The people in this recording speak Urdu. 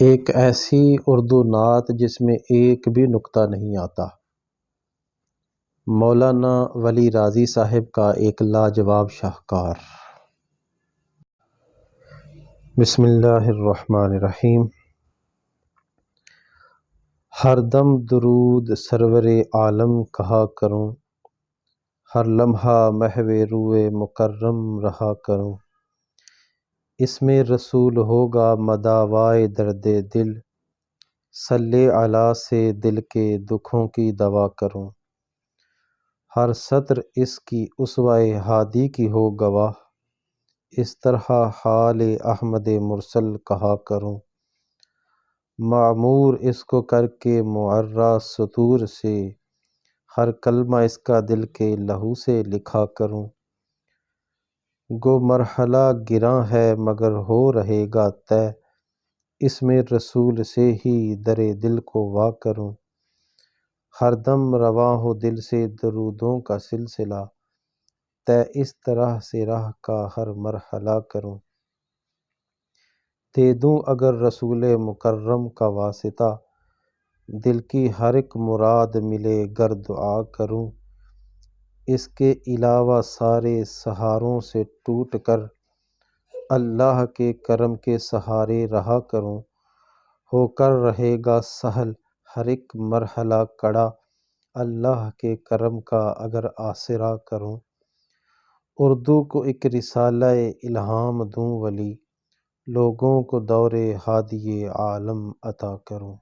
ایک ایسی اردو نعت جس میں ایک بھی نکتہ نہیں آتا۔ مولانا ولی راضی صاحب کا ایک لاجواب شاہکار۔ بسم اللہ الرحمن الرحیم۔ ہر دم درود سرور عالم کہا کروں، ہر لمحہ محو روئے مکرم رہا کروں۔ اس میں رسول ہوگا مداوائے درد دل، صلی علی سے دل کے دکھوں کی دوا کروں۔ ہر سطر اس کی اسوہ ہادی کی ہو گواہ، اس طرح حال احمد مرسل کہا کروں۔ معمور اس کو کر کے معرّا سطور سے، ہر کلمہ اس کا دل کے لہو سے لکھا کروں۔ گو مرحلہ گراں ہے مگر ہو رہے گا طے، اس میں رسول سے ہی در دل کو وا کروں۔ ہر دم رواں ہو دل سے درودوں کا سلسلہ، طے اس طرح سے راہ کا ہر مرحلہ کروں۔ دے دوں اگر رسول مکرم کا واسطہ، دل کی ہر ایک مراد ملے گر دعا کروں۔ اس کے علاوہ سارے سہاروں سے ٹوٹ کر، اللہ کے کرم کے سہارے رہا کروں۔ ہو کر رہے گا سہل ہر ایک مرحلہ کڑا، اللہ کے کرم کا اگر آسرا کروں۔ اردو کو ایک رسالہ الہام دوں ولی، لوگوں کو دور ہادی عالم عطا کروں۔